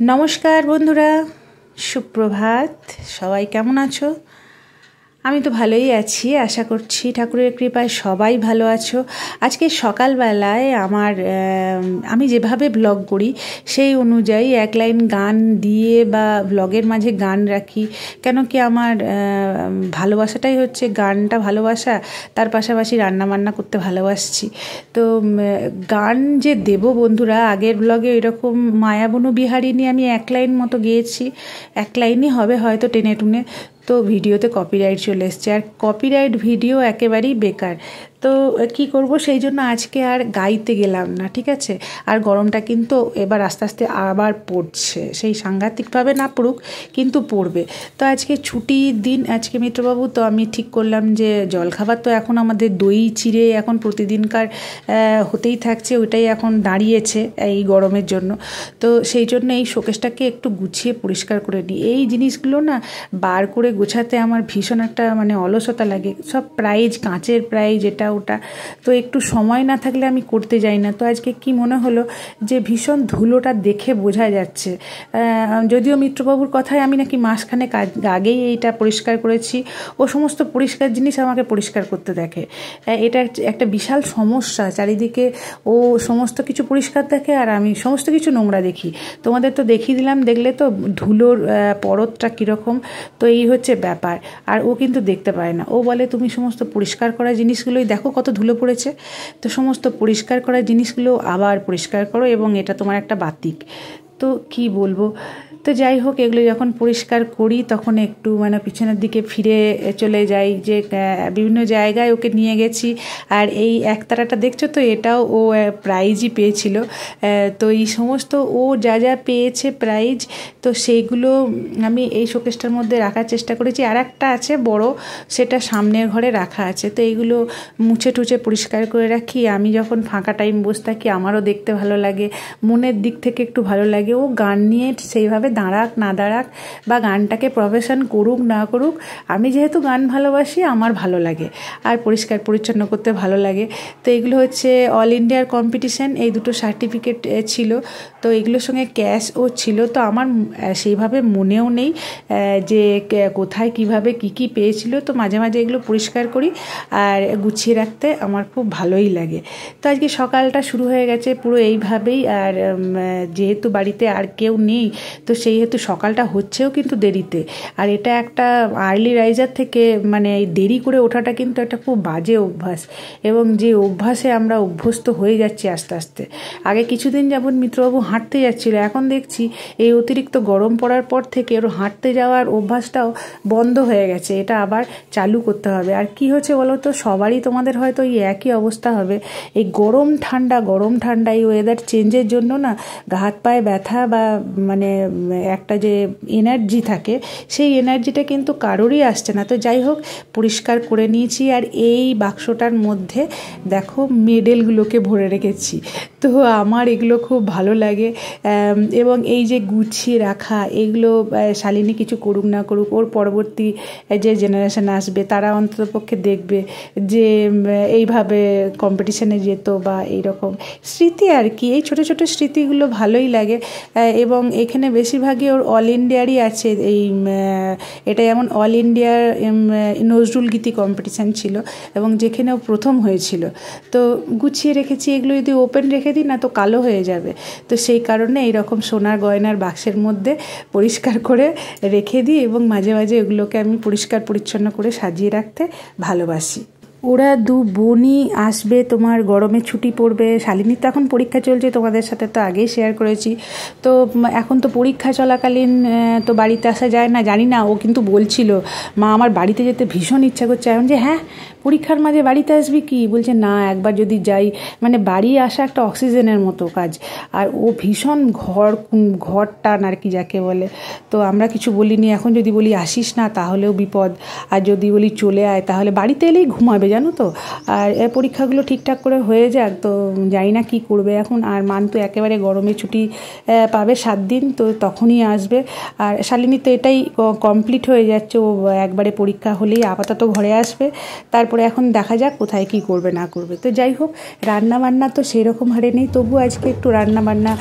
নমস্কার বন্ধুরা, সুপ্রভাত। সবাই কেমন আছো? আমি তো ভালোই আছি, আশা করছি ঠাকুরের কৃপায় সবাই ভালো আছো। আজকে সকালবেলায় আমি যেভাবে ব্লগ করি সেই অনুযায়ী এক লাইন গান দিয়ে বা ব্লগের মাঝে গান রাখি। কেন কি আমার ভালোবাসাটাই হচ্ছে গানটা ভালোবাসা, তার পাশাপাশি রান্নাবান্না করতে ভালোবাসছি। তো গান যে দেব বন্ধুরা, আগের ব্লগে এরকম মায়াবনু বিহারিণী আমি এক লাইন মতো গেয়েছি, এক লাইনই হবে হয়তো টেনে টুনে, তো ভিডিওতে কপিরাইট চলে এসছে। আর কপিরাইট ভিডিও একেবারেই বেকার। তো কি করব, সেই জন্য আজকে আর গাইতে গেলাম না, ঠিক আছে। আর গরমটা কিন্তু এবার আস্তে আস্তে আবার পড়ছে, সেই সাংঘাতিকভাবে না পড়ুক কিন্তু পড়বে। তো আজকে ছুটির দিন, আজকে মিত্রবাবু, তো আমি ঠিক করলাম যে জলখাবার তো এখন আমাদের দই চিড়ে এখন প্রতিদিনকার হতেই থাকছে, ওইটাই এখন দাঁড়িয়েছে এই গরমের জন্য। তো সেই জন্য এই শোকেসটাকে একটু গুছিয়ে পরিষ্কার করে নিই। এই জিনিসগুলো না বার করে গোছাতে আমার ভীষণ একটা অলসতা লাগে। সব প্রাইজ, কাঁচের প্রাইজ, এটা ওটা, তো একটু সময় না থাকলে আমি করতে যাই না। তো আজকে কি মনে হলো যে ভীষণ ধুলোটা দেখে বোঝা যাচ্ছে। যদিও মিত্রবাবুর কথায় আমি নাকি মাসখানেক আগেই এইটা পরিষ্কার করেছি, ও সমস্ত পরিষ্কার জিনিস আমাকে পরিষ্কার করতে দেখে। এটা একটা বিশাল সমস্যা, চারিদিকে ও সমস্ত কিছু পরিষ্কার দেখে আর আমি সমস্ত কিছু নোংরা দেখি। তোমাদের তো দেখিয়ে দিলাম, দেখলে তো ধুলোর পরতটা কীরকম। তো এই হচ্ছে ব্যাপার। আর ও কিন্তু দেখতে পায় না, ও বলে তুমি সমস্ত পরিষ্কার করা জিনিসগুলোই দেখো কত ধুলো পড়েছে, তো সমস্ত পরিষ্কার করা জিনিসগুলো আবার পরিষ্কার করো এবং এটা তোমার একটা বাতিক। তো কি বলবো, তো যাই হোক, এগুলো যখন পরিষ্কার করি তখন একটু পিছনের দিকে ফিরে চলে যাই, যে বিভিন্ন জায়গায় ওকে নিয়ে গেছি। আর এই একতারাটা দেখছো তো, এটাও ও প্রাইজই পেয়েছিল। তো এই সমস্ত ও যা যা পেয়েছে প্রাইজ, তো সেইগুলো আমি এই শোকেসটার মধ্যে রাখার চেষ্টা করেছি। আর একটা আছে বড়, সেটা সামনের ঘরে রাখা আছে। তো এইগুলো মুছে টুছে পরিষ্কার করে রাখি। আমি যখন ফাঁকা টাইম বসে থাকি আমারও দেখতে ভালো লাগে, মনের দিক থেকে একটু ভালো লাগে। ও গান নিয়ে সেইভাবে দাঁড়াক না দাঁড়াক বা গানটাকে প্রফেশন করুক না করুক, আমি যেহেতু গান ভালোবাসি আমার ভালো লাগে আর পরিষ্কার পরিচ্ছন্ন করতে ভালো লাগে। তো এগুলো হচ্ছে অল ইন্ডিয়ার কম্পিটিশান, এই দুটো সার্টিফিকেট ছিল। তো এগুলোর সঙ্গে ক্যাশও ছিল। তো আমার সেইভাবে মনেও নেই যে কোথায় কিভাবে কি পেয়েছিল। তো মাঝে মাঝে এগুলো পরিষ্কার করি আর গুছিয়ে রাখতে আমার খুব ভালোই লাগে। তো আজকে সকালটা শুরু হয়ে গেছে পুরো এইভাবেই। আর যেহেতু বাড়িতে আর কেউ নেই, তো সেই হেতু সকালটা হচ্ছেও কিন্তু দেরিতে। আর এটা একটা আর্লি রাইজার থেকে এই দেরি করে ওঠাটা কিন্তু একটা খুব বাজে অভ্যাস, এবং যে অভ্যাসে আমরা অভ্যস্ত হয়ে যাচ্ছি আস্তে আস্তে। আগে কিছুদিন যাবৎ মিত্রবাবু হাঁটতে যাচ্ছিল, এখন দেখছি এই অতিরিক্ত গরম পড়ার পর থেকে ওর হাঁটতে যাওয়ার অভ্যাসটাও বন্ধ হয়ে গেছে। এটা আবার চালু করতে হবে। আর কি হচ্ছে বলো তো, সবারই তোমাদের হয়তো এই একই অবস্থা হবে। এই গরম ঠান্ডা এই ওয়েদার চেঞ্জের জন্য না হাত পায়ে ব্যথা বা একটা যে এনার্জি থাকে, সেই এনার্জিটা কিন্তু কারোরই আসছে না। তো যাই হোক, পরিষ্কার করে নিয়েছি। আর এই বাক্সটার মধ্যে দেখো মেডেলগুলোকে ভরে রেখেছি। তো আমার এগুলো খুব ভালো লাগে। এবং এই যে গুছিয়ে রাখা, এগুলো শালিনী কিছু করুক না করুক, ওর পরবর্তী যে জেনারেশন আসবে তারা অন্ততপক্ষে দেখবে যে এইভাবে কম্পিটিশানে যেত বা এইরকম স্মৃতি আর কি। এই ছোটো ছোটো স্মৃতিগুলো ভালোই লাগে। এবং এখানে বেশিরভাগই ওর অল ইন্ডিয়ারই আছে। এটা যেমন অল ইন্ডিয়ার নজরুল গীতি কম্পিটিশান ছিল এবং যেখানেও প্রথম হয়েছিল। তো গুছিয়ে রেখেছি। এগুলো যদি ওপেন রেখে দিই না তো কালো হয়ে যাবে। তো সেই কারণে এইরকম সোনার গয়নার বাক্সের মধ্যে পরিষ্কার করে রেখে দিই এবং মাঝে মাঝে এগুলোকে আমি পরিষ্কার পরিচ্ছন্ন করে সাজিয়ে রাখতে ভালোবাসি। ওরা দু বোনই আসবে, তোমার গরমে ছুটি পড়বে। শালিনীর তো এখন পরীক্ষা চলছে, তোমাদের সাথে তো আগেই শেয়ার করেছি। তো এখন তো পরীক্ষা চলাকালীন তো বাড়িতে আসা যায় না, জানি না। ও কিন্তু বলছিল মা আমার বাড়িতে যেতে ভীষণ ইচ্ছা করছে। এখন যে হ্যাঁ, পরীক্ষার মাঝে বাড়িতে আসবি কি? বলছে না, একবার যদি যাই। বাড়ি আসা একটা অক্সিজেনের মতো কাজ। আর ও ভীষণ ঘর টান আর কি যাকে বলে। তো আমরা কিছু বলিনি। এখন যদি বলি আসিস না তাহলেও বিপদ, আর যদি বলি চলে আয় তাহলে বাড়িতে এলেই ঘুমাবে জানো তো। আর পরীক্ষাগুলো ঠিকঠাক করে হয়ে যাক, তো জানি না কী করবে এখন। আর মান তো একেবারে গরমে ছুটি পাবে 7 দিন, তো তখনই আসবে। আর শালিনী তো এটাই কমপ্লিট হয়ে যাচ্ছে, ও একবারে পরীক্ষা হলেই আপাতত ঘরে আসবে। তারপরে এখন দেখা যাক কোথায় কী করবে না করবে। তো যাই হোক, রান্নাবান্না তো সেরকম হারে নেই, তবু আজকে একটু রান্নাবান্না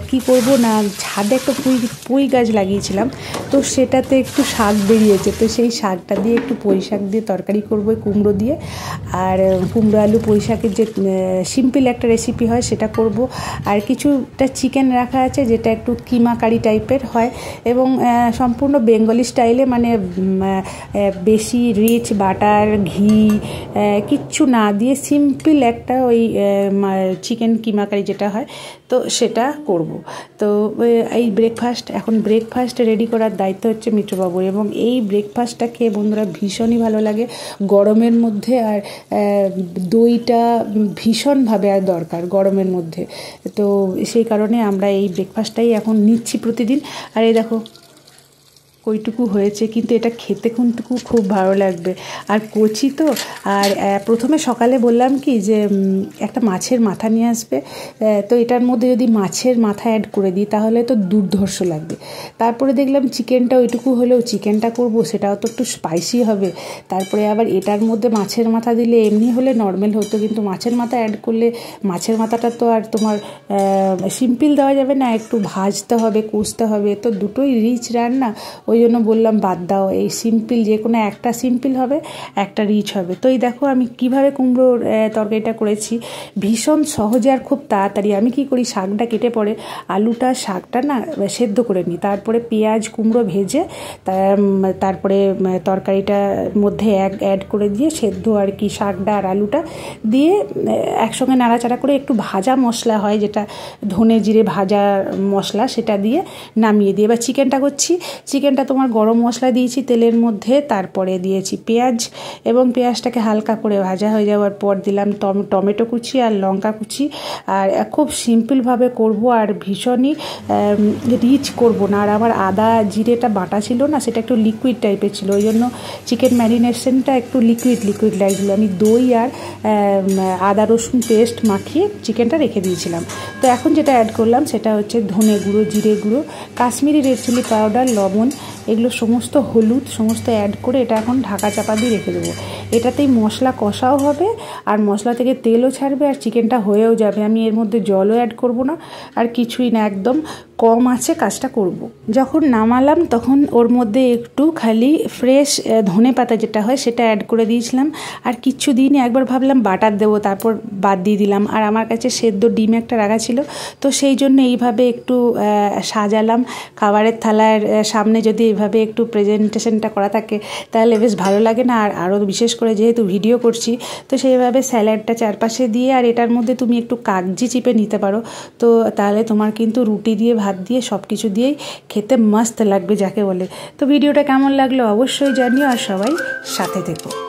কী করব না, ছাদে একটা পুঁই গাছ লাগিয়েছিলাম, তো সেটাতে একটু শাক বেরিয়েছে, তো সেই শাকটা দিয়ে একটু পুঁই শাক দিয়ে তরকারি করবো কুমড়ো দিয়ে। আর কুমড়ো আলু পুঁই শাকের যে সিম্পল একটা রেসিপি হয় সেটা করব। আর কিছুটা চিকেন রাখা আছে, যেটা একটু কিমা কারি টাইপের হয় এবং সম্পূর্ণ বেঙ্গলি স্টাইলে, মানে বেশি রিচ বাটার ঘি কিচ্ছু না দিয়ে সিম্পল একটা ওই চিকেন কিমা কারি যেটা হয়, তো সেটা করব। তো এই এখন ব্রেকফাস্ট রেডি করার দায়িত্ব হচ্ছে মিত্রবাবুর, এবং এই ব্রেকফাস্টটা খেয়ে বন্ধুরা ভীষণই ভালো লাগে গরমের মধ্যে। আর দইটা ভীষণভাবে আর দরকার গরমের মধ্যে, তো সেই কারণে আমরা এই ব্রেকফাস্টটাই এখন নিচ্ছি প্রতিদিন। আর এই দেখো কইটুকু হয়েছে, কিন্তু এটা খেতে কিন্তু খুব ভালো লাগবে। আর কচি তো। আর প্রথমে সকালে বললাম কি যে একটা মাছের মাথা নিয়ে আসবে, তো এটার মধ্যে যদি মাছের মাথা অ্যাড করে দিই তাহলে তো দুর্ধর্ষ লাগবে। তারপরে দেখলাম চিকেনটা ওইটুকু হলেও চিকেনটা করব, সেটাও তো একটু স্পাইসি হবে। তারপরে আবার এটার মধ্যে মাছের মাথা দিলে এমনি হলে নর্মাল হতো, কিন্তু মাছের মাথা অ্যাড করলে মাছের মাথাটা তো আর তোমার সিম্পল দেওয়া যাবে না, একটু ভাজতে হবে, কষতে হবে, তো দুটোই রিচ রান্না। ওই জন্য বললাম বাদ দাও, এই সিম্পল যে কোনো একটা সিম্পল হবে, একটা রিচ হবে। তো এই দেখো আমি কিভাবে কুমড়োর তরকারিটা করেছি, ভীষণ সহজে আর খুব তাড়াতাড়ি। আমি কি করি, শাকটা কেটে পরে আলুটা শাকটা না সেদ্ধ করে নিই, তারপরে পেঁয়াজ কুমড়ো ভেজে তারপরে তরকারিটার মধ্যে অ্যাড করে দিয়ে সেদ্ধ আর কি শাকটা আর আলুটা দিয়ে একসঙ্গে নাড়াচাড়া করে একটু ভাজা মশলা হয়, যেটা ধনে জিরে ভাজা মশলা, সেটা দিয়ে নামিয়ে দিয়ে এবার চিকেনটা করছি। চিকেনটা তোমার গরম মশলা দিয়েছি তেলের মধ্যে, তারপরে দিয়েছি পেঁয়াজ, এবং পেঁয়াজটাকে হালকা করে ভাজা হয়ে যাওয়ার পর দিলাম টমেটো কুচি আর লঙ্কা কুচি। আর খুব সিম্পলভাবে করব, আর ভীষণই রিচ করব না। আর আমার আদা জিরেটা বাটা ছিল না, সেটা একটু লিকুইড টাইপের ছিল, ওই জন্য চিকেন ম্যারিনেশনটা একটু লিকুইড লাগছিলো। আমি দই আর আদা রসুন পেস্ট মাখিয়ে চিকেনটা রেখে দিয়েছিলাম। তো এখন যেটা অ্যাড করলাম সেটা হচ্ছে ধনে গুঁড়ো, জিরে গুঁড়ো, কাশ্মীরি রেড চিলি পাউডার, লবণ, এগুলো সমস্ত হলুদ সমস্ত অ্যাড করে এটা এখন ঢাকা চাপা দিয়ে রেখে দেবো। এটাতেই মশলা কষাও হবে আর মশলা থেকে তেলও ছাড়বে আর চিকেনটা হয়েও যাবে। আমি এর মধ্যে জলও অ্যাড করব না আর কিছুই না, একদম কম আছে কাজটা করব। যখন নামালাম তখন ওর মধ্যে একটু খালি ফ্রেশ ধনে পাতা যেটা হয় সেটা অ্যাড করে দিয়েছিলাম। আর কিচ্ছু দিইনি, একবার ভাবলাম বাটার দেবো, তারপর বাদ দিয়ে দিলাম। আর আমার কাছে সেদ্ধ ডিম একটা রাখা ছিল, তো সেই জন্য এইভাবে একটু সাজালাম খাবারের থালার সামনে। যদি এইভাবে একটু প্রেজেন্টেশনটা করা থাকে তাহলে বেশ ভালো লাগে না। আর আরও বিশেষ করে যেহেতু ভিডিও করছি, তো সেইভাবে স্যালাডটা চারপাশে দিয়ে, আর এটার মধ্যে তুমি একটু কাগজি চিপে নিতে পারো, তো তাহলে তোমার কিন্তু রুটি দিয়ে ভাত দিয়ে সব কিছু দিয়েই খেতে মস্ত লাগবে যাকে বলে। তো ভিডিওটা কেমন লাগলো অবশ্যই জানিও, আর সবাই সাথে থেকো।